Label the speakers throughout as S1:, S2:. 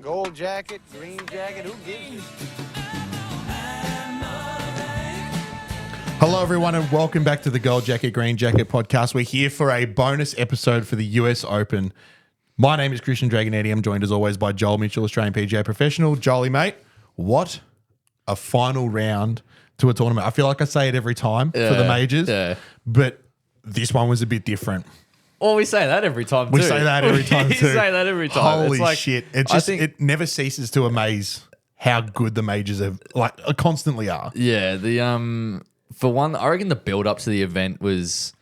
S1: Gold jacket, green jacket, who gives you?
S2: Hello, everyone, and welcome back to the Gold Jacket, Green Jacket podcast. We're here for a bonus episode for the US Open. My name is Christian Dragonetti. I'm joined, as always, by Joel Mitchell, Australian PGA professional. Jolie, mate, what a final round to a tournament. I feel like I say it every time for the majors, but this one was a bit different.
S3: Well, we say that every time, too.
S2: We say that every time, too.
S3: We say that every time.
S2: Holy
S3: it's like,
S2: shit. It never ceases to amaze how good the majors have, constantly are.
S3: Yeah, for one, I reckon the build-up to the event was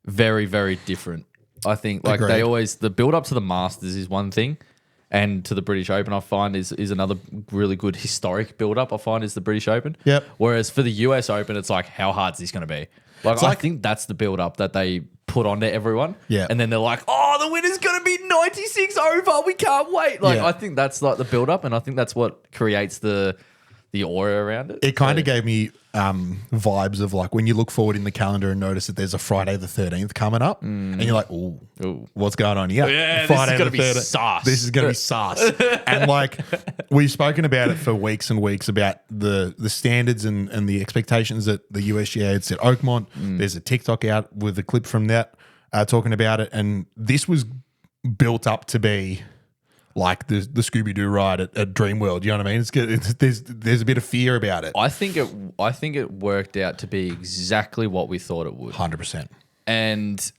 S3: very, very different. I think,
S2: Agreed.
S3: the build-up to the Masters is one thing, and to the British Open, I find, is another really good historic build-up, I find, is the British Open.
S2: Yep.
S3: Whereas for the US Open, it's like, how hard is this going to be? I think that's the build-up that they put onto everyone.
S2: Yeah.
S3: And then they're like, oh, the winner's going to be 96 over. We can't wait.
S2: Yeah.
S3: I think that's like the build-up, and I think that's what creates the aura around it.
S2: It kind of gave me vibes of like when you look forward in the calendar and notice that there's a Friday the 13th coming up and you're like, ooh, what's going on here?
S3: Yeah,
S2: Friday
S3: this is going to be sus.
S2: This is going to be sus. And like we've spoken about it for weeks and weeks about the standards and the expectations that the USGA had set Oakmont. There's a TikTok out with a clip from that talking about it. And this was built up to be like the Scooby-Doo ride at Dreamworld, you know what I mean? There's a bit of fear about it.
S3: I think it worked out to be exactly what we thought it would.
S2: 100%.
S3: And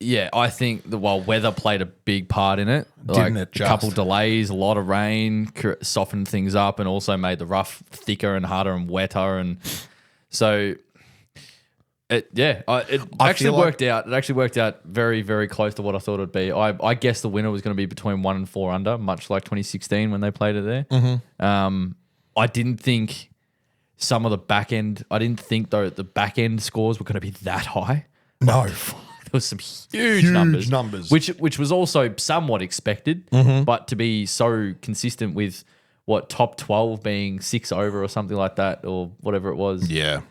S3: yeah, I think weather played a big part in it.
S2: Didn't it
S3: a couple delays, a lot of rain softened things up, and also made the rough thicker and harder and wetter, and so. It actually worked out. It actually worked out very, very close to what I thought it'd be. I guess the winner was going to be between 1 and 4 under, much like 2016 when they played it there. Mm-hmm. I didn't think some of the back end. I didn't think though the back end scores were going to be that high.
S2: No,
S3: there was some huge numbers, which was also somewhat expected.
S2: Mm-hmm.
S3: But to be so consistent with what top 12 being 6 over or something like that, or whatever it was.
S2: yeah.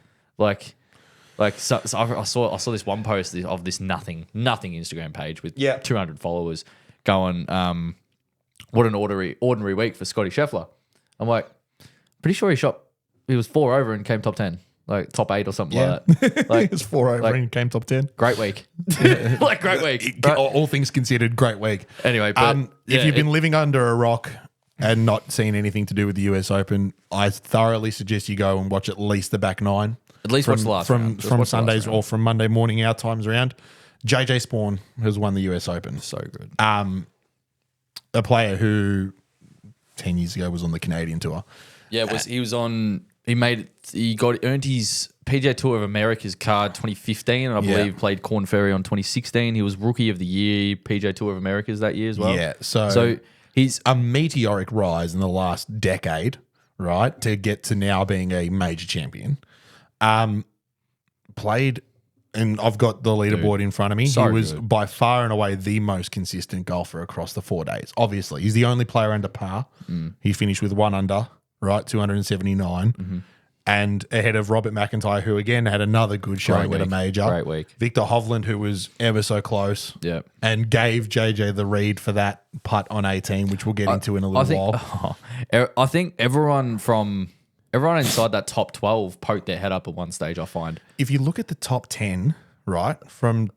S3: So I saw this one post of this nothing Instagram page with 200 followers going, what an ordinary week for Scotty Scheffler. I'm like, pretty sure he was 4 over and came top 10, like top 8 or something like that. Like,
S2: It was 4 over and came top 10.
S3: Great week. Great week. Right?
S2: All things considered, great week.
S3: Anyway, but
S2: if you've been living under a rock and not seen anything to do with the US Open, I thoroughly suggest you go and watch at least the back 9.
S3: At least watch the last round.
S2: From Sundays or from Monday morning our times around. JJ Spaun has won the US Open.
S3: So good.
S2: A player who 10 years ago was on the Canadian tour.
S3: Yeah, he earned his PGA Tour of America's card 2015, and I believe played Corn Ferry on 2016. He was Rookie of the Year, PGA Tour of America's that year as well.
S2: Yeah, so he's a meteoric rise in the last decade, right, to get to now being a major champion. Played, and I've got the leaderboard in front of me.
S3: So
S2: he was
S3: good.
S2: by far and away the most consistent golfer across the 4 days. Obviously, he's the only player under par. He finished with 1 under, right, 279, and ahead of Robert McIntyre, who again had another good showing at a major.
S3: Great week.
S2: Victor Hovland, who was ever so close,
S3: and
S2: gave JJ the read for that putt on 18, which we'll get into in a little while.
S3: I think everyone inside that top 12 poked their head up at one stage, I find.
S2: If you look at the top 10, right, from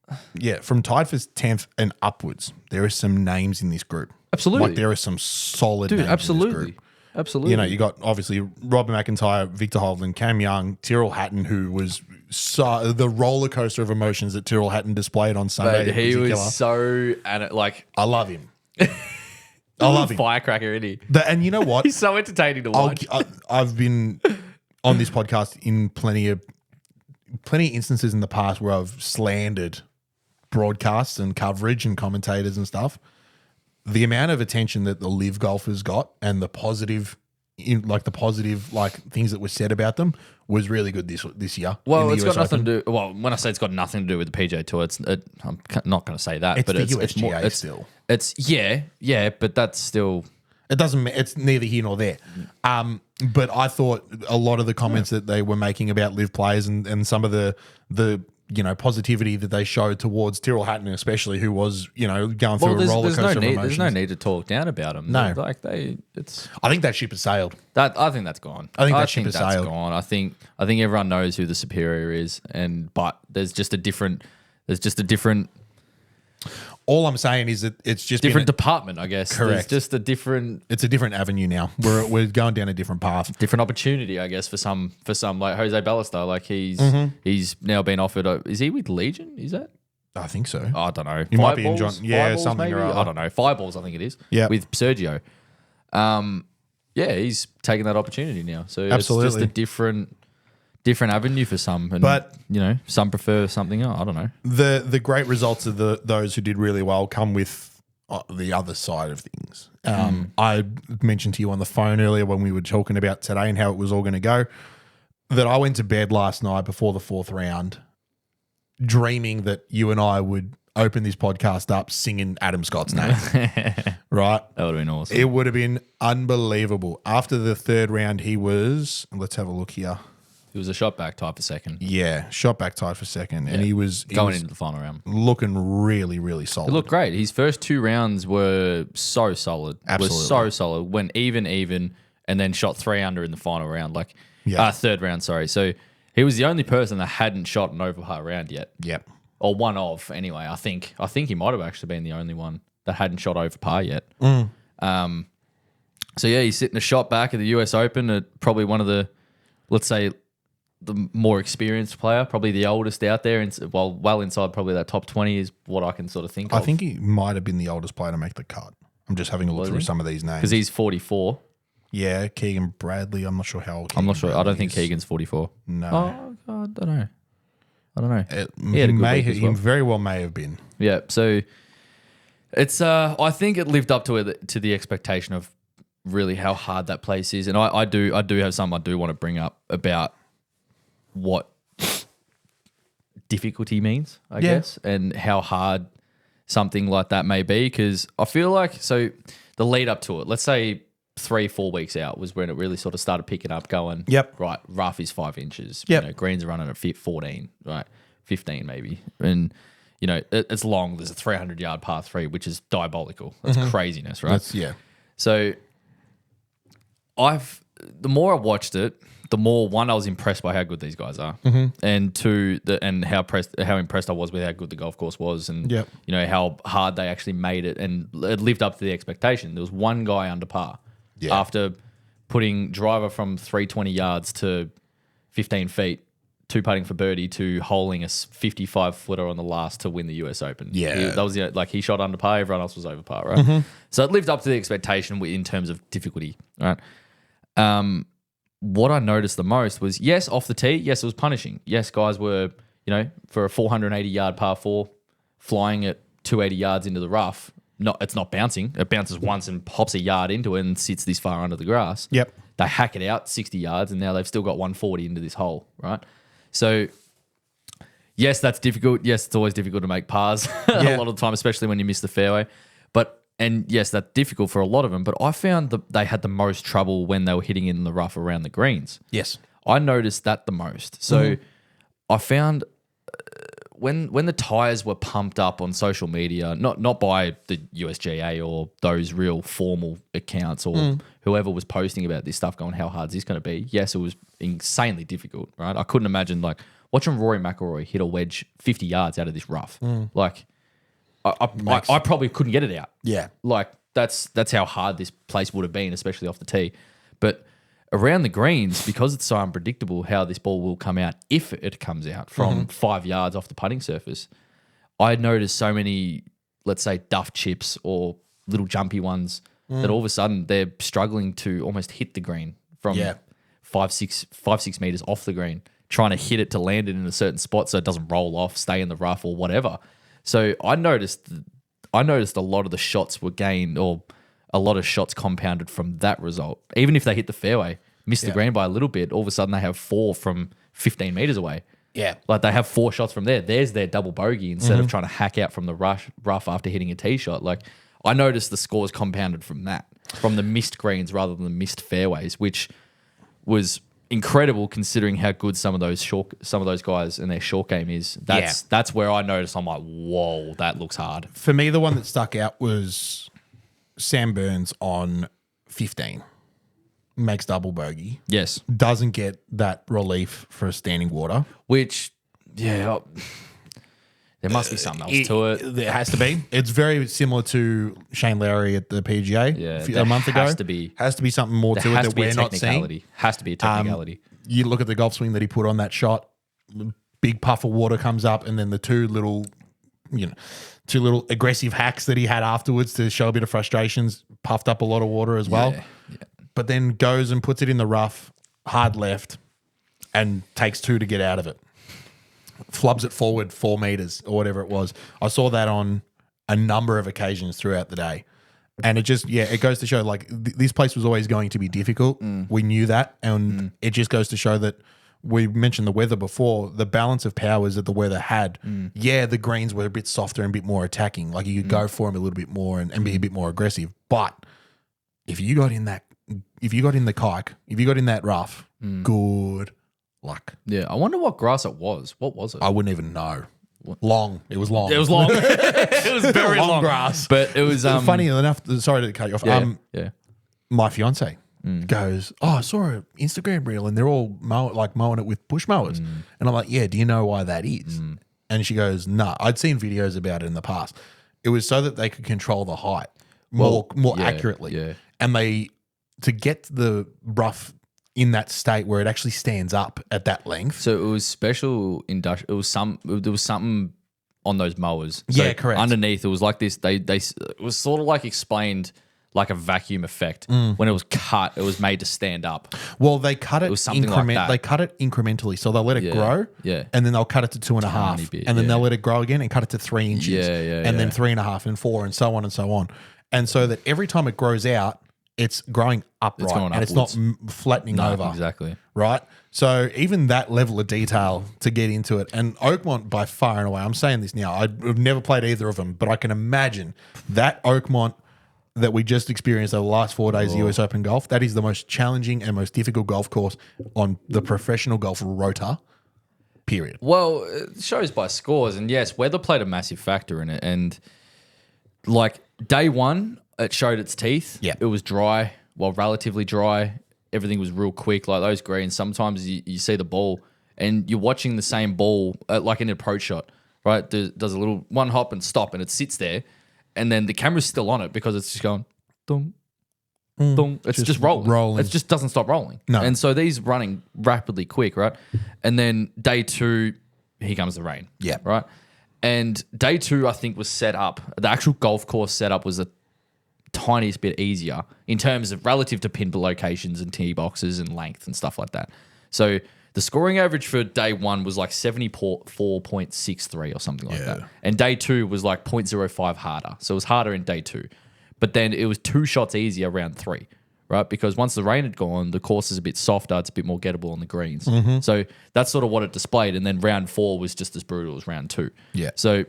S2: tied for 10th and upwards, there are some names in this group.
S3: Absolutely.
S2: Like there are some solid names
S3: absolutely.
S2: in this group.
S3: Absolutely.
S2: You know, you got obviously Robert McIntyre, Victor Hovland, Cam Young, Tyrrell Hatton, who was the roller coaster of emotions that Tyrrell Hatton displayed on Sunday.
S3: But he was so,
S2: I love him. I love him.
S3: Firecracker, isn't he?
S2: And you know what?
S3: He's so entertaining to watch.
S2: I've been on this podcast in plenty instances in the past where I've slandered broadcasts and coverage and commentators and stuff. The amount of attention that the live golfers got and the positive things that were said about them was really good this year.
S3: Well, it's got nothing to do. Well, when I say it's got nothing to do with the PGA Tour, I'm not going to say that.
S2: But it's USGA still.
S3: It's but that's still.
S2: It doesn't. It's neither here nor there. But I thought a lot of the comments that they were making about live players and some of the positivity that they showed towards Tyrrell Hatton, especially, who was, going through a roller coaster of emotions.
S3: There's no need to talk down about them.
S2: No. I think that ship has sailed.
S3: I think that's gone.
S2: I think that ship has sailed.
S3: Gone. I think everyone knows who the superior is, but there's just a different.
S2: All I'm saying is that it's just
S3: different department, I guess.
S2: Correct.
S3: There's just a different.
S2: It's a different avenue now. We're going down a different path.
S3: Different opportunity, I guess, for some like Jose Ballester. Like he's now been offered. Is he with Legion? Is that?
S2: I think so.
S3: I don't know.
S2: He might be in John. Yeah,
S3: Fireballs,
S2: something.
S3: maybe? I don't know. Fireballs, I think it is.
S2: Yeah.
S3: With Sergio. He's taking that opportunity now. So
S2: Absolutely.
S3: It's just a different avenue for some. And,
S2: But
S3: some prefer something else. I don't know.
S2: The great results of those who did really well come with the other side of things. I mentioned to you on the phone earlier when we were talking about today and how it was all going to go, that I went to bed last night before the 4th round dreaming that you and I would open this podcast up singing Adam Scott's name. Right?
S3: That would have been awesome.
S2: It would have been unbelievable. After the 3rd round, he was, let's have a look here.
S3: He was a shot back tied for second.
S2: Yeah, shot back tied for second. And he was
S3: going into the final round.
S2: Looking really, really solid.
S3: It looked great. His first 2 rounds were so solid.
S2: Absolutely.
S3: Was so solid. Went even, and then shot 3 under in the final round. Third round, sorry. So he was the only person that hadn't shot an over par round yet.
S2: Yep.
S3: Or one of, anyway. I think he might have actually been the only one that hadn't shot over par yet. So yeah, he's sitting a shot back at the US Open at probably one of the, let's say, the more experienced player, probably the oldest out there, and well inside probably that top 20 is what I can sort of think of.
S2: I think he might have been the oldest player to make the cut. I'm just having a look through some of these names.
S3: Because he's 44.
S2: Yeah, Keegan Bradley. I'm not sure how old
S3: I'm not sure.
S2: Bradley
S3: I don't think
S2: is.
S3: Keegan's 44.
S2: No.
S3: Oh, I don't know.
S2: He
S3: had a good
S2: may
S3: week
S2: have,
S3: as well.
S2: he very well may have been.
S3: Yeah, so it's I think it lived up to the expectation of really how hard that place is, and I do have something I do want to bring up about what difficulty means, I guess, and how hard something like that may be, because I feel like, so the lead up to it, let's say 3-4 weeks out was when it really sort of started picking up, going,
S2: Yep.
S3: right, rough is 5 inches,
S2: Yep.
S3: greens are running at 14, right, 15 maybe, and it's long. There's a 300-yard par 3, which is diabolical. That's craziness, right? So the more I watched it, the more, one, I was impressed by how good these guys are, and two, how impressed I was with how good the golf course was, and how hard they actually made it, and it lived up to the expectation. There was one guy under par after putting driver from 320 yards to 15 feet, 2-putting for birdie, to holing a 55-footer on the last to win the US Open.
S2: Yeah.
S3: That was he shot under par, everyone else was over par, right? So it lived up to the expectation in terms of difficulty, right? What I noticed the most was, yes, off the tee, yes, it was punishing. Yes, guys were, for a 480-yard par 4, flying at 280 yards into the rough. It's not bouncing. It bounces once and hops a yard into it and sits this far under the grass.
S2: Yep.
S3: They hack it out 60 yards, and now they've still got 140 into this hole, right? So, yes, that's difficult. Yes, it's always difficult to make pars a lot of the time, especially when you miss the fairway. And yes, that's difficult for a lot of them, but I found that they had the most trouble when they were hitting in the rough around the greens.
S2: Yes.
S3: I noticed that the most. So I found when the tyres were pumped up on social media, not by the USGA or those real formal accounts or whoever was posting about this stuff going, how hard is this going to be? Yes, it was insanely difficult, right? I couldn't imagine watching Rory McIlroy hit a wedge 50 yards out of this rough. I probably couldn't get it out.
S2: Yeah.
S3: That's how hard this place would have been, especially off the tee. But around the greens, because it's so unpredictable how this ball will come out, if it comes out from 5 yards off the putting surface, I noticed so many, let's say, duff chips or little jumpy ones that all of a sudden they're struggling to almost hit the green from 5-6 meters off the green, trying to hit it to land it in a certain spot so it doesn't roll off, stay in the rough or whatever. So I noticed a lot of the shots were gained, or a lot of shots compounded from that result. Even if they hit the fairway, miss the green by a little bit, all of a sudden they have 4 from 15 meters away. Yeah. They have 4 shots from there. There's their double bogey instead of trying to hack out from the rough after hitting a tee shot. I noticed the scores compounded from that, from the missed greens rather than the missed fairways, which was incredible considering how good some of those guys and their short game is. That's where I noticed. I'm like, whoa, that looks hard.
S2: For me, the one that stuck out was Sam Burns on 15. Makes double bogey.
S3: Yes,
S2: Doesn't get that relief for standing water.
S3: which there must be something else to it.
S2: There has to be. It's very similar to Shane Lowry at the PGA a month ago.
S3: Has to be
S2: something more to it that we're not seeing.
S3: Has to be a technicality.
S2: You look at the golf swing that he put on that shot. Big puff of water comes up, and then the two little aggressive hacks that he had afterwards to show a bit of frustrations puffed up a lot of water as well.
S3: Yeah.
S2: But then goes and puts it in the rough, hard left, and takes 2 to get out of it. Flubs it forward 4 meters or whatever it was. I saw that on a number of occasions throughout the day. And it just, it goes to show like this place was always going to be difficult. We knew that. And it just goes to show that we mentioned the weather before, the balance of powers that the weather had. Yeah, the greens were a bit softer and a bit more attacking. Like you could go for them a little bit more and be a bit more aggressive. But if you got in the kike, if you got in that rough, good luck.
S3: Yeah, I wonder what grass it was. What was it?
S2: I wouldn't even know. Long. It was long.
S3: It was long. It was very long
S2: grass.
S3: But it was
S2: funny enough. Sorry to cut you off.
S3: Yeah.
S2: My fiance goes, I saw an Instagram reel and they're all mowing it with push mowers. And I'm like, yeah, do you know why that is? And she goes, no, I'd seen videos about it in the past. It was so that they could control the height more accurately.
S3: Yeah.
S2: And to get the rough in that state where it actually stands up at that length.
S3: So it was special industrial. There was something on those mowers. So
S2: Yeah, correct.
S3: Underneath, it was like this. It was sort of like explained like a vacuum effect. When it was cut, it was made to stand up.
S2: Well, they cut it,
S3: was something like that.
S2: They cut it incrementally. So they'll let it grow.
S3: Yeah.
S2: And then they'll cut it to 2.5.
S3: bit,
S2: and then
S3: yeah.
S2: they'll let it grow again and cut it to 3 inches. And then 3.5 and 4 and so on and so on. And so that every time it grows out, it's growing upright
S3: going
S2: and it's not flattening over.
S3: Exactly.
S2: Right? So even that level of detail to get into it. And Oakmont by far and away, I'm saying this now, I've never played either of them, but I can imagine that Oakmont that we just experienced over the last 4 days of US Open golf, that is the most challenging and most difficult golf course on the professional golf rota, period.
S3: Well, it shows by scores. And yes, weather played a massive factor in it. And like day one, it showed its teeth.
S2: Yeah.
S3: It was dry, relatively dry. Everything was real quick. Like those greens, sometimes you see the ball and you're watching the same ball, like in an approach shot, right? Does a little one hop and stop and it sits there. And then the camera's still on it because it's just going, dum, dum. It's just rolling. It just doesn't stop rolling.
S2: No.
S3: And so these running rapidly quick, right? And then day two, here comes the rain.
S2: Yeah.
S3: Right? And day two, I think, was set up. The actual golf course setup was the tiniest bit easier in terms of relative to pin locations and tee boxes and length and stuff like that. So the scoring average for day one was like 74.63 or something like that. And day two was like 0.05 harder. So it was harder in day two. But then it was 2 shots easier round 3, right? Because once the rain had gone, the course is a bit softer. It's a bit more gettable on the greens. So that's sort of what it displayed. And then round 4 was just as brutal as round 2.
S2: Yeah.
S3: So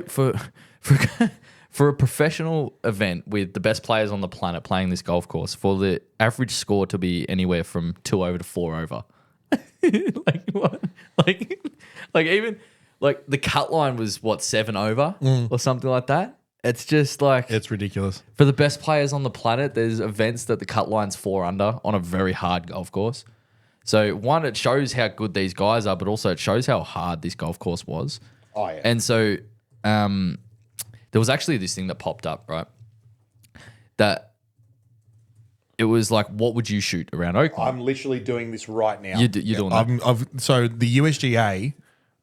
S3: for for a professional event with the best players on the planet playing this golf course, for the average score to be anywhere from 2 over to 4 over, like what? Like even like the cut line was what, 7 over or something like that. It's just like
S2: It's ridiculous.
S3: for the best players on the planet, there's events that the cut line's 4 under on a very hard golf course. So one, it shows how good these guys are, but also it shows how hard this golf course was.
S2: Oh, yeah.
S3: And so there was actually this thing that popped up, right? That it was like, what would you shoot around Oakmont?
S2: I'm literally doing this right now.
S3: You're doing that?
S2: So the USGA,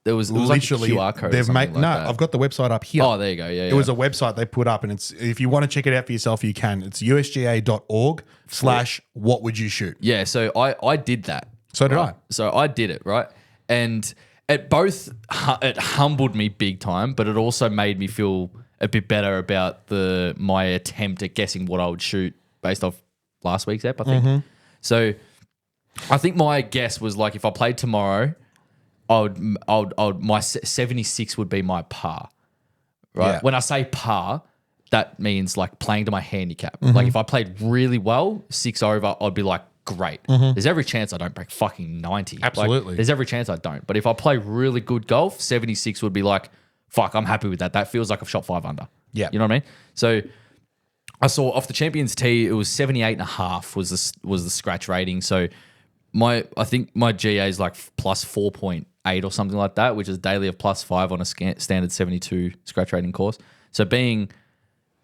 S3: It was
S2: literally
S3: like a QR code.
S2: they've made
S3: that.
S2: I've got the website up here.
S3: Oh, there you go. Yeah,
S2: It was a website they put up, and it's if you want to check it out for yourself, you can. It's usga.org/what would you shoot.
S3: Yeah, so I did that.
S2: So did
S3: right?
S2: I.
S3: So I did it, right? And it humbled me big time, but it also made me feel a bit better about my attempt at guessing what I would shoot based off last week's ep, I think. So I think my guess was like if I played tomorrow, my 76 would be my par, right?
S2: Yeah.
S3: When I say par, that means like playing to my handicap. Like if I played really well, 6 over, I'd be like great. There's every chance I don't break fucking 90.
S2: Absolutely.
S3: There's every chance I don't. But if I play really good golf, 76 would be like, fuck, I'm happy with that. That feels like I've shot 5 under.
S2: Yeah.
S3: You know what I mean? So I saw off the Champions Tee, it was 78.5 was the scratch rating. So I think my GA is like plus 4.8 or something like that, which is daily of plus 5 on a standard 72 scratch rating course. So being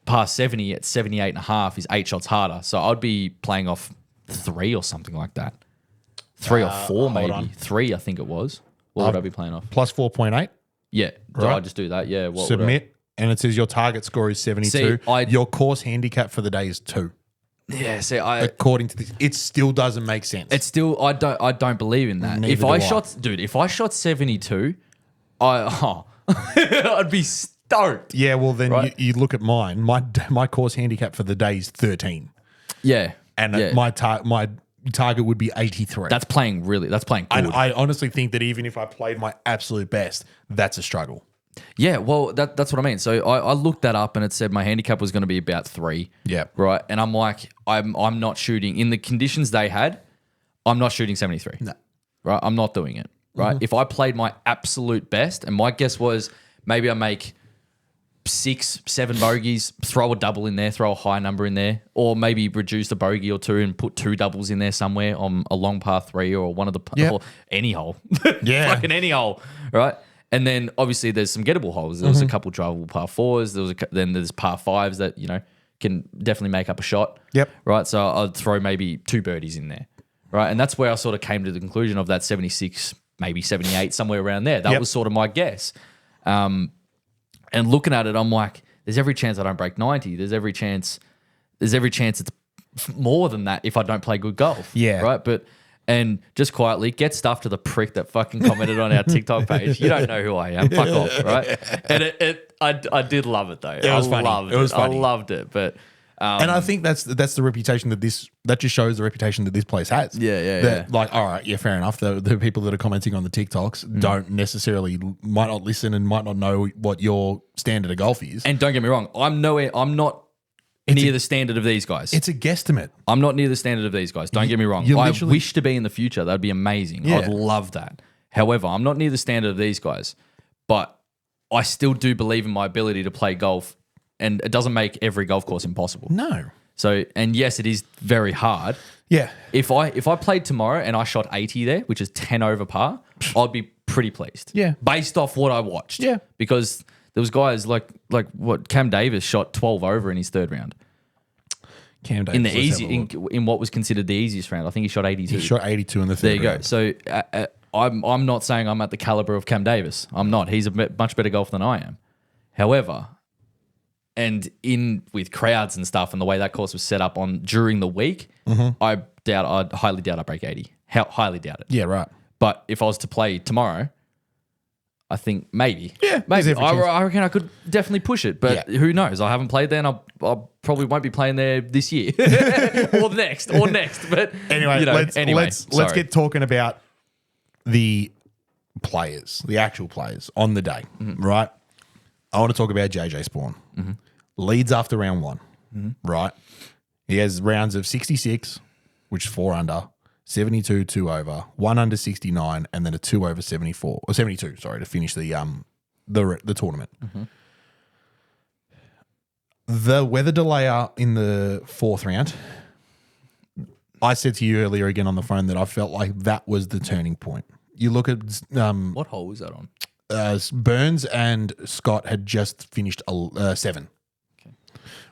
S3: past 70 at 78.5 is 8 shots harder. So I'd be playing off 3 or something like that. 3 or 4 maybe.
S2: on.
S3: 3 I think it was. What would I be playing off?
S2: Plus 4.8.
S3: Yeah. Do
S2: Right.
S3: I just do that? Yeah. What would
S2: Submit. And it says your target score is 72. Your course handicap for the day is 2.
S3: Yeah, see,
S2: According to this, it still doesn't make sense.
S3: it's still I don't believe in that.
S2: Neither
S3: If
S2: do
S3: I
S2: I.
S3: shot 72, I'd be stoked.
S2: yeah, well then
S3: Right.
S2: you look at mine. My course handicap for the day is 13,
S3: Yeah,
S2: and
S3: yeah.
S2: my target would be 83.
S3: That's playing good.
S2: And I honestly think that even if I played my absolute best, that's a struggle.
S3: Yeah, well, that's what I mean. So I looked that up and it said my handicap was going to be about 3.
S2: Yeah.
S3: Right. And I'm like, I'm not shooting in the conditions they had. I'm not shooting 73.
S2: No.
S3: Right. I'm not doing it. Right. If I played my absolute best, and my guess was maybe I make 6, 7 bogeys, throw a double in there, throw a high number in there, or maybe reduce a bogey or 2 and put 2 doubles in there somewhere on a long par 3 or one of the
S2: Yeah.
S3: or any hole.
S2: Yeah.
S3: Fucking any hole. Right. And then obviously there's some gettable holes. There was a couple drivable par 4s. Then there's par 5s that, can definitely make up a shot.
S2: Yep.
S3: Right. So I'd throw maybe 2 birdies in there. Right. And that's where I sort of came to the conclusion of that 76, maybe 78, somewhere around there. That
S2: Yep.
S3: was sort of my guess. And looking at it, I'm like, there's every chance I don't break 90. There's every chance it's more than that if I don't play good golf.
S2: Yeah.
S3: Right. And just quietly get stuff to the prick that fucking commented on our TikTok page. You don't know who I am. Fuck off, right? And I did love it though.
S2: It was funny.
S3: Loved
S2: It was funny.
S3: I loved it. But
S2: And I think that's the reputation that just shows the reputation that this place has.
S3: Yeah.
S2: Like, all right, yeah, fair enough. The people that are commenting on the TikToks don't necessarily might not listen and might not know what your standard of golf is.
S3: And don't get me wrong, I'm not near the standard of these guys.
S2: It's a guesstimate.
S3: I'm not near the standard of these guys. Don't get me wrong.
S2: you
S3: I
S2: literally-
S3: wish to be in the future. That'd be amazing.
S2: Yeah.
S3: I'd love that. However, I'm not near the standard of these guys, but I still do believe in my ability to play golf, and it doesn't make every golf course impossible.
S2: No.
S3: So, and yes, it is very hard.
S2: Yeah.
S3: If I played tomorrow and I shot 80 there, which is 10 over par, I'd be pretty pleased.
S2: Yeah.
S3: Based off what I watched.
S2: Yeah.
S3: Because there was guys like what Cam Davis shot 12 over in his 3rd round.
S2: Cam Davis.
S3: In the
S2: let's have
S3: easy
S2: a look.
S3: in what was considered the easiest round. I think he shot 82.
S2: He shot 82 in the 3rd
S3: There you go.
S2: round.
S3: So I'm not saying I'm at the caliber of Cam Davis. I'm not. He's a much better golfer than I am. However, and with crowds and stuff and the way that course was set up on during the week, I highly doubt I break 80. Highly doubt it.
S2: Yeah, right.
S3: But if I was to play tomorrow, I think maybe.
S2: Yeah, there's
S3: maybe.
S2: every chance.
S3: I reckon I could definitely push it, but
S2: Yeah.
S3: who knows? I haven't played there, and I probably won't be playing there this year or next. But
S2: Anyway, let's
S3: sorry.
S2: get talking about the players, the actual players on the day, right? I want to talk about JJ Spaun. Leads after round 1, right? He has rounds of 66, which is 4 under, 72, 2 over, 1 under 69, and then a 2 over 74 or 72. Sorry, to finish the tournament. The weather delayer in the 4th round. I said to you earlier again on the phone that I felt like that was the turning point. You look at
S3: What hole was that on?
S2: Burns and Scott had just finished 7. Okay.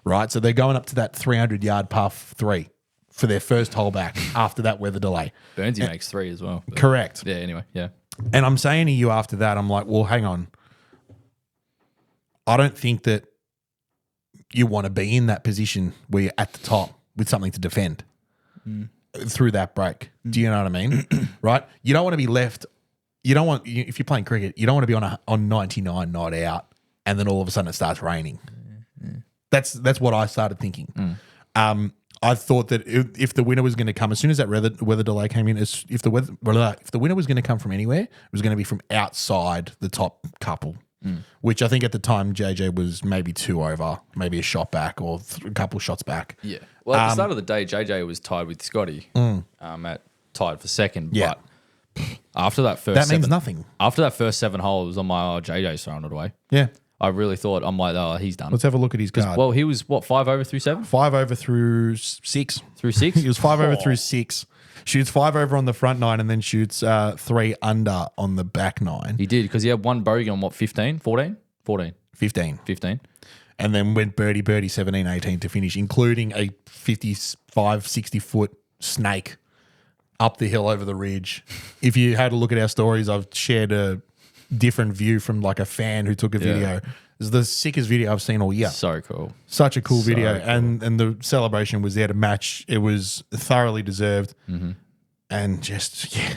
S2: Right, so they're going up to that 300-yard par 3 for their first hole back after that weather delay.
S3: Burnsy makes 3 as well. But
S2: Correct.
S3: yeah, anyway, yeah.
S2: And I'm saying to you after that, I'm like, well, hang on. I don't think that you want to be in that position where you're at the top with something to defend through that break. Do you know what I mean? Right? You don't want to be left. You don't want, if you're playing cricket, you don't want to be on 99 not out and then all of a sudden it starts raining. That's what I started thinking. I thought that if the winner was going to come, as soon as that weather delay came in, if the winner was going to come from anywhere, it was going to be from outside the top couple, which I think at the time JJ was maybe 2 over, maybe a shot back or a couple shots back.
S3: Yeah. Well, at the start of the day, JJ was tied with Scotty, at tied for second.
S2: Yeah.
S3: But after that first,
S2: That means nothing.
S3: After that first 7 holes, I'm like, JJ's throwing it away.
S2: Yeah.
S3: I really thought, I'm like, oh, he's done.
S2: Let's have a look at his card.
S3: Well, he was what, 5 over through 7?
S2: 5 over through 6.
S3: Through 6?
S2: He was 5 over through 6. Shoots 5 over on the front 9 and then shoots 3 under on the back 9.
S3: He did, because he had one bogey on what, 15, 14? 14.
S2: 15.
S3: 15.
S2: And then went birdie, 17, 18 to finish, including a 55, 60 foot snake up the hill over the ridge. If you had a look at our stories, I've shared a different view from like a fan who took a video. It's the sickest video I've seen all year.
S3: So cool.
S2: Such a cool video.
S3: cool.
S2: And the celebration was there to match. It was thoroughly deserved. And just, yeah,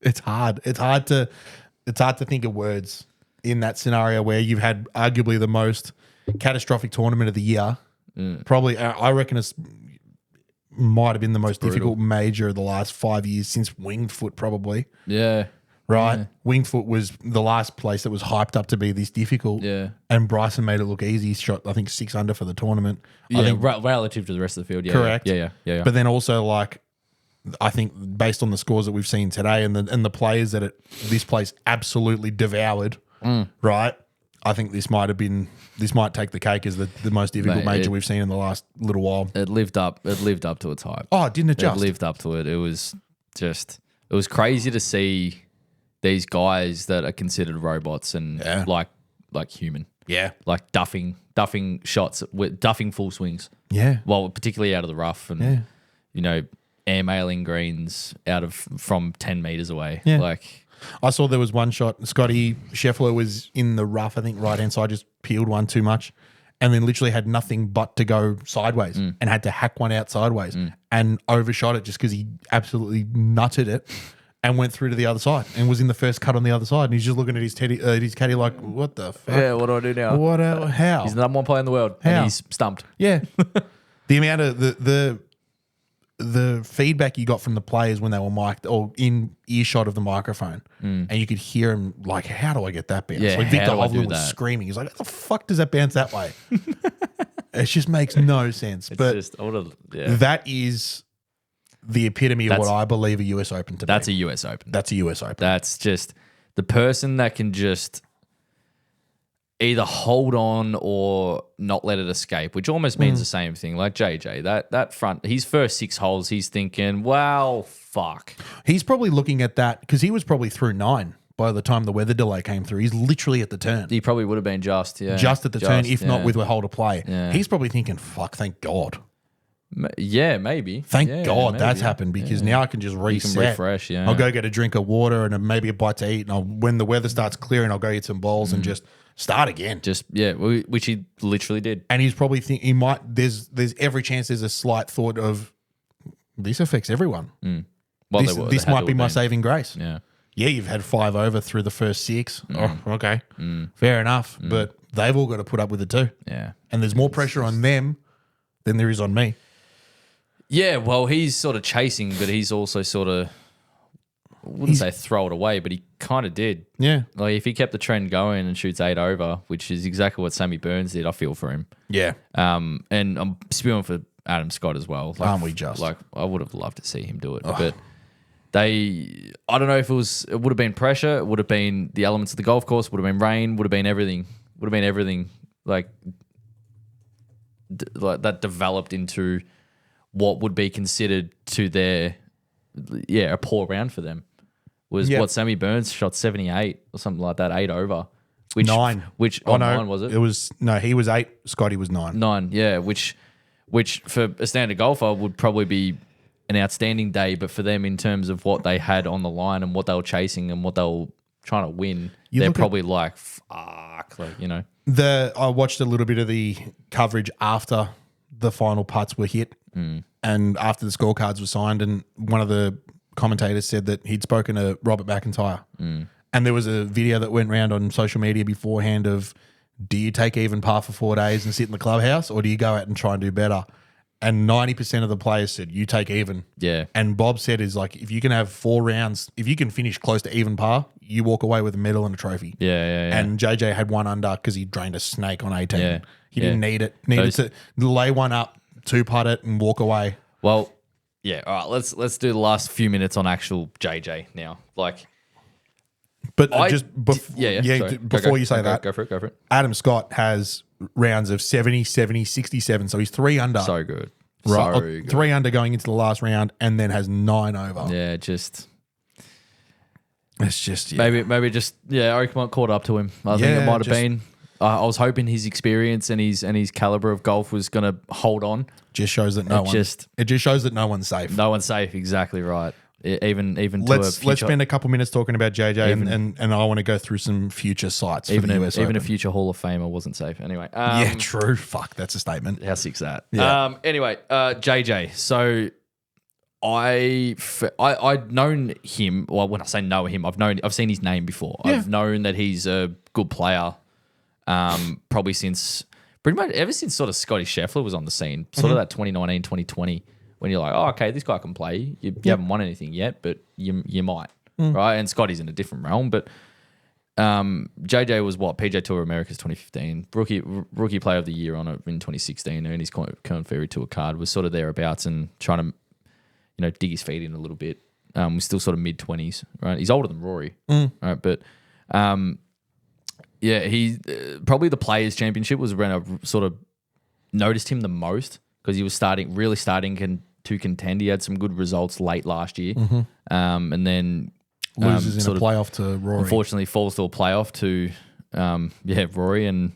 S2: it's hard. It's hard to think of words in that scenario where you've had arguably the most catastrophic tournament of the year. Probably, I reckon it's might have been the most difficult major of the last 5 years since Winged Foot, probably.
S3: Yeah.
S2: Right?
S3: Yeah.
S2: Winged Foot was the last place that was hyped up to be this difficult.
S3: Yeah.
S2: And Bryson made it look easy. He shot, I think, 6 under for the tournament.
S3: Yeah,
S2: I think,
S3: relative to the rest of the field. Yeah.
S2: correct.
S3: Yeah.
S2: But then also, like, I think based on the scores that we've seen today and the players that this place absolutely devoured, right? I think this might take the cake as the most difficult major we've seen in the last little while.
S3: It lived up to its hype.
S2: Oh, didn't it just?
S3: It lived up to it. It was crazy to see these guys that are considered robots and like human.
S2: Yeah.
S3: Like duffing shots with duffing full swings.
S2: Yeah.
S3: Well, particularly out of the rough and airmailing greens from 10 meters away.
S2: Yeah.
S3: Like,
S2: I saw there was one shot. Scotty Scheffler was in the rough, I think, right-hand side, just peeled one too much and then literally had nothing but to go sideways and had to hack one out sideways and overshot it just because he absolutely nutted it and went through to the other side and was in the first cut on the other side. And he's just looking at his caddy like, what the fuck?
S3: yeah, what do I do now?
S2: What? How?
S3: He's the number 1 player in the world
S2: How?
S3: and he's stumped.
S2: Yeah. The amount of the feedback you got from the players when they were mic'd or in earshot of the microphone, and you could hear them like, "How do I get that bounce?"
S3: Yeah,
S2: like Victor
S3: how do I do
S2: Hovland was
S3: that?
S2: screaming. He's like, "How the fuck does that bounce that way?" It just makes no sense. But that is the epitome of what I believe a US Open to be.
S3: That's a US Open.
S2: That's a US Open.
S3: That's just the person that can just either hold on or not let it escape, which almost means the same thing. Like JJ, that front, his first 6 holes, he's thinking, "Wow, fuck."
S2: He's probably looking at that because he was probably through 9 by the time the weather delay came through. He's literally at the turn.
S3: He probably would have been just at
S2: the turn, if not with a hole to play.
S3: Yeah.
S2: He's probably thinking, "Fuck, thank God."
S3: Yeah, maybe.
S2: Thank
S3: Yeah,
S2: God
S3: maybe.
S2: that's happened because now I can just reset.
S3: You can refresh, yeah.
S2: I'll go get a drink of water and maybe a bite to eat. And when the weather starts clearing, I'll go eat some balls and just start again.
S3: Which he literally did.
S2: And he's probably he might. There's every chance there's a slight thought of this affects everyone.
S3: Well,
S2: This might be my saving grace.
S3: Yeah.
S2: Yeah, you've had 5 over through the first 6. Oh, okay, fair enough. But they've all got to put up with it too.
S3: Yeah.
S2: And there's more pressure on them than there is on me.
S3: Yeah, well, he's sort of chasing, but he's also sort of, I wouldn't say throw it away, but he kind of did.
S2: Yeah.
S3: Like, if he kept the trend going and shoots 8 over, which is exactly what Sammy Burns did, I feel for him.
S2: Yeah.
S3: And I'm spewing for Adam Scott as well. Like,
S2: Aren't we just?
S3: Like, I would have loved to see him do it. But I don't know if it would have been pressure, it would have been the elements of the golf course, would have been rain, would have been everything. Would have been everything. Like that developed into what would be considered to their, a poor round for them. Was what Sammy Burns shot 78 or something like that, 8 over.
S2: 9.
S3: No, 9 was it?
S2: It was, no, he was 8, Scotty was 9.
S3: 9, yeah, which for a standard golfer would probably be an outstanding day, but for them in terms of what they had on the line and what they were chasing and what they were trying to win, they're probably like, fuck, like, you know.
S2: I watched a little bit of the coverage after the final putts were hit and after the scorecards were signed, and one of the commentators said that he'd spoken to Robert McIntyre. And there was a video that went around on social media beforehand of, do you take even par for 4 days and sit in the clubhouse, or do you go out and try and do better? And 90% of the players said, you take even.
S3: Yeah.
S2: And Bob said is like, if you can have 4 rounds, if you can finish close to even par, you walk away with a medal and a trophy.
S3: Yeah.
S2: And JJ had 1 under because he drained a snake on 18.
S3: Yeah.
S2: He didn't need it. Needed to lay one up two-putt it and walk away.
S3: Well, yeah. All right. Let's do the last few minutes on actual JJ now. Like,
S2: But
S3: I
S2: just
S3: sorry.
S2: before you say that,
S3: go for it.
S2: Adam Scott has rounds of 70, 70, 67. So he's 3 under.
S3: So good.
S2: Right?
S3: So
S2: Or
S3: good.
S2: 3 under going into the last round and then has 9 over.
S3: Yeah, just
S2: It's just, yeah.
S3: maybe just Oakmont caught up to him. I think it might have been. I was hoping his experience and his caliber of golf was going to hold on.
S2: Just shows that it just shows that no one's safe.
S3: No one's safe. Exactly right. Even
S2: let's spend a couple minutes talking about JJ and I want to go through some future sites for the US
S3: even
S2: Open.
S3: a future Hall of Famer wasn't safe. Anyway,
S2: yeah, true. Fuck, that's a statement.
S3: How sick's that?
S2: Yeah.
S3: Anyway, JJ. So I'd known him. Well, when I say know him, I've seen his name before.
S2: Yeah.
S3: I've known that he's a good player. Probably pretty much ever since sort of Scotty Scheffler was on the scene, sort of that 2019, 2020, when you're like, oh, okay, this guy can play. You haven't won anything yet, but you might, right? And Scotty's in a different realm, but JJ was PGA Tour Americas 2015, rookie player of the year on it in 2016, earned his Korn Ferry Tour card, was sort of thereabouts and trying to, dig his feet in a little bit. Was still sort of mid-20s, right? He's older than Rory, right? But he probably the Players Championship was when I sort of noticed him the most because he was really starting to contend. He had some good results late last year, and then
S2: Loses in a playoff to Rory.
S3: Unfortunately, falls to a playoff to Rory, and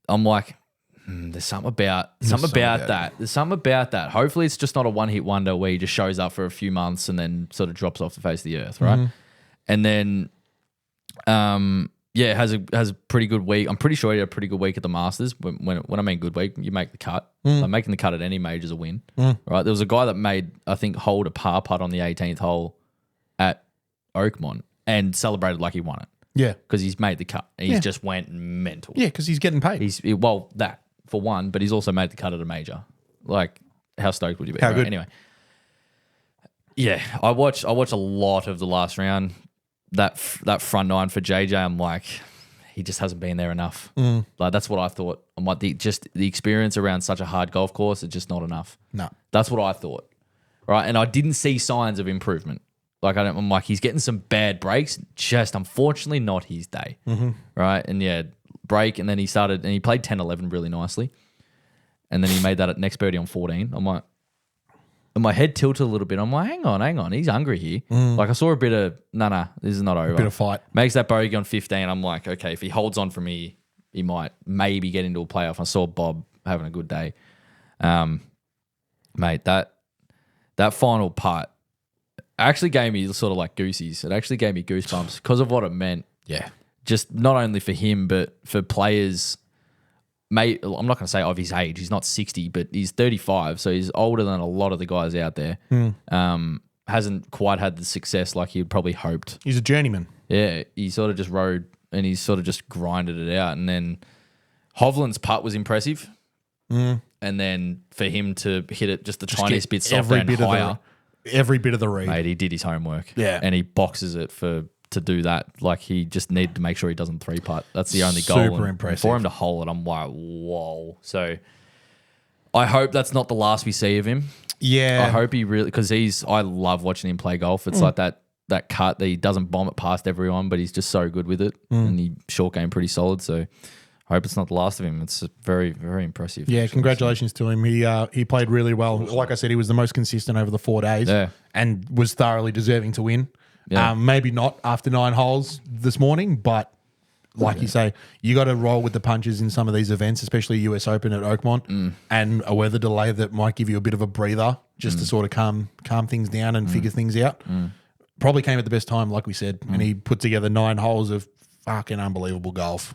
S3: I'm like, there's something about that. There's something about that. Hopefully, it's just not a one-hit wonder where he just shows up for a few months and then sort of drops off the face of the earth, right? And then, has a pretty good week. I'm pretty sure he had a pretty good week at the Masters. When I mean good week, you make the cut. Like making the cut at any major is a win, right? There was a guy that made, I think, hold a par putt on the 18th hole at Oakmont and celebrated like he won it.
S2: Yeah.
S3: Because he's made the cut. He's just went mental.
S2: Yeah, because he's getting paid.
S3: That for one, but he's also made the cut at a major. Like, how stoked would you be?
S2: How good?
S3: Anyway, I watched a lot of the last round. That front nine for JJ, I'm like, he just hasn't been there enough. Like, that's what I thought. I'm like, the experience around such a hard golf course is just not enough.
S2: No.
S3: That's what I thought. Right. And I didn't see signs of improvement. Like, I'm like, he's getting some bad breaks, just unfortunately not his day. Right. And break. And then he played 10, 11 really nicely. And then he made that next birdie on 14. I'm like, and my head tilted a little bit. I'm like, hang on. He's hungry here. Like, I saw a bit of, this is not over.
S2: A bit of fight.
S3: Makes that bogey on 15. I'm like, okay, if he holds on from me, he might maybe get into a playoff. I saw Bob having a good day. Mate, that final putt actually gave me sort of like goosies. It actually gave me goosebumps because of what it meant.
S2: Yeah.
S3: Just not only for him, but for players. Mate, I'm not going to say of his age. He's not 60, but he's 35, so he's older than a lot of the guys out there. Hasn't quite had the success like he'd probably hoped.
S2: He's a journeyman.
S3: Yeah, he sort of just rode and he sort of just grinded it out. And then Hovland's putt was impressive. And then for him to hit it just the tiniest bit softer and higher.
S2: Every bit of the read.
S3: Mate, he did his homework.
S2: Yeah.
S3: And he boxes it to do that. Like, he just needed to make sure he doesn't three putt. That's the only goal.
S2: Super
S3: and
S2: impressive.
S3: For him to hole it, I'm like, whoa. So I hope that's not the last we see of him.
S2: Yeah.
S3: I hope he really, because I love watching him play golf. It's like that cut that he doesn't bomb it past everyone, but he's just so good with it. And he short game pretty solid. So I hope it's not the last of him. It's very, very impressive.
S2: Yeah, congratulations to him. He played really well. Like I said, he was the most consistent over the 4 days and was thoroughly deserving to win. Yeah. Maybe not after 9 holes this morning, but like you say, you got to roll with the punches in some of these events, especially US Open at Oakmont, and a weather delay that might give you a bit of a breather just to sort of calm things down and figure things out. Probably came at the best time, like we said, and he put together 9 holes of fucking unbelievable golf,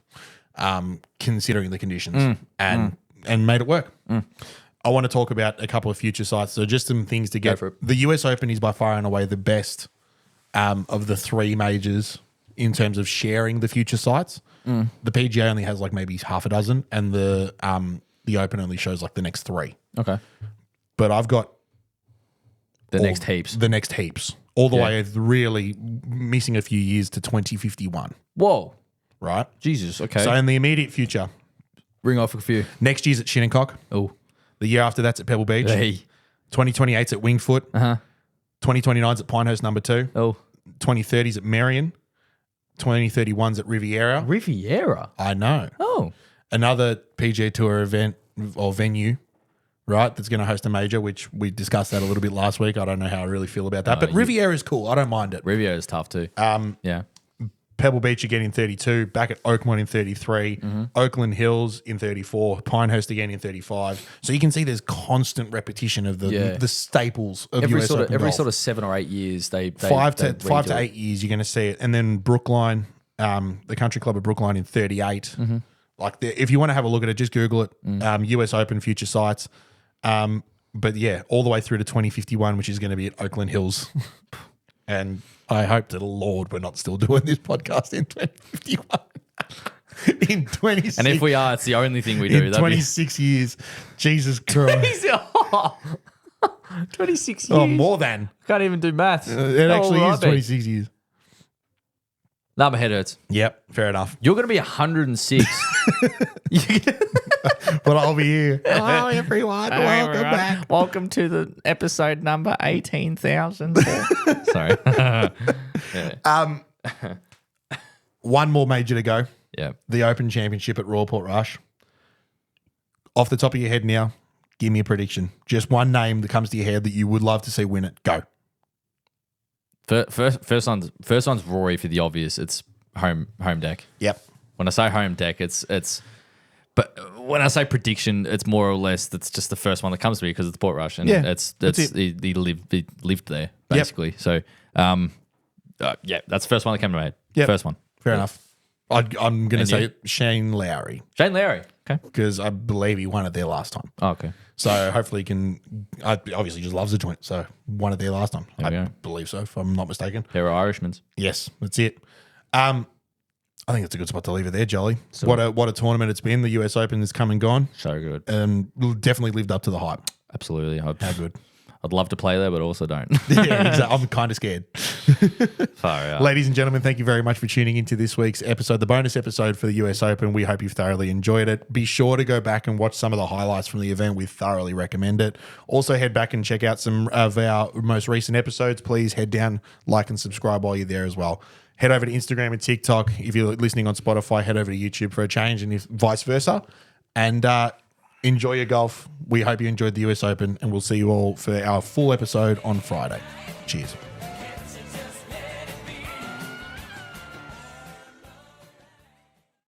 S2: considering the conditions, and made it work. I want to talk about a couple of future sites. So just some things to get. The US Open is by far and away the best of the 3 majors in terms of sharing the future sites. The PGA only has like maybe half a dozen, and the Open only shows like the next 3.
S3: Okay.
S2: But I've got
S3: the next heaps.
S2: All the way, really missing a few years to 2051.
S3: Whoa.
S2: Right?
S3: Jesus, okay.
S2: So in the immediate future,
S3: Ring off a few.
S2: next year's at Shinnecock.
S3: Oh.
S2: The year after that's at Pebble Beach.
S3: Hey.
S2: 2028's at Wingfoot. 2029's at Pinehurst number 2.
S3: Oh.
S2: 2030's at Marion. 2031's at Riviera.
S3: Riviera?
S2: I know.
S3: Oh.
S2: Another PGA Tour event or venue, right, that's going to host a major, which we discussed that a little bit last week. I don't know how I really feel about that. But Riviera is cool. I don't mind it.
S3: Riviera is tough too. Yeah.
S2: Pebble Beach again in 32, back at Oakmont in 33, Oakland Hills in 34, Pinehurst again in 35. So you can see there's constant repetition of the staples of
S3: every
S2: US
S3: sort of
S2: Open
S3: every
S2: golf.
S3: sort of 7 or 8 years they
S2: 5
S3: they
S2: to 8 years you're going to see it, and then Brookline, the Country Club of Brookline in 38. Like if you want to have a look at it, just Google it. US Open future sites. But yeah, all the way through to 2051, which is going to be at Oakland Hills. And I hope to the Lord we're not still doing this podcast in 2051. In 26.
S3: And if we are, it's the only thing we do.
S2: In 26 years. Jesus Christ.
S3: 26 years.
S2: Oh, more than.
S3: Can't even do maths.
S2: It actually is 26 years.
S3: Nah, my head hurts.
S2: Yep, fair enough.
S3: You're going to be 106.
S2: But I'll be here. Hello, everyone. Welcome back.
S3: Welcome to the episode number 18,000. Sorry. Yeah.
S2: One more major to go.
S3: Yeah.
S2: The Open Championship at Royal Port Rush. Off the top of your head now, give me a prediction. Just one name that comes to your head that you would love to see win it. Go.
S3: First one's Rory for the obvious. It's home deck.
S2: Yep.
S3: When I say home deck, it's. But when I say prediction, it's more or less that's just the first one that comes to me because it's Port Rush and
S2: that's it.
S3: he lived there basically. Yep. So that's the first one that came to my head.
S2: Yep.
S3: First one.
S2: Fair enough. I'm going to say Shane Lowry.
S3: Shane Lowry. Okay.
S2: Because I believe he won it there last time.
S3: Oh, okay.
S2: So hopefully he can. I obviously just loves the joint. So won it there last time. I believe so, if I'm not mistaken.
S3: They were Irishmans.
S2: Yes, that's it. I think it's a good spot to leave it there, Jolly. So, what a tournament it's been. The US Open has come and gone.
S3: So good.
S2: And definitely lived up to the hype.
S3: Absolutely.
S2: How good.
S3: I'd love to play there, but also don't.
S2: Yeah, exactly. I'm kind of scared.
S3: Far out.
S2: Ladies and gentlemen, thank you very much for tuning into this week's episode, the bonus episode for the US Open. We hope you've thoroughly enjoyed it. Be sure to go back and watch some of the highlights from the event. We thoroughly recommend it. Also, head back and check out some of our most recent episodes. Please head down, like, and subscribe while you're there as well. Head over to Instagram and TikTok. If you're listening on Spotify, head over to YouTube for a change, and if vice versa. And enjoy your golf. We hope you enjoyed the US Open, and we'll see you all for our full episode on Friday. Cheers.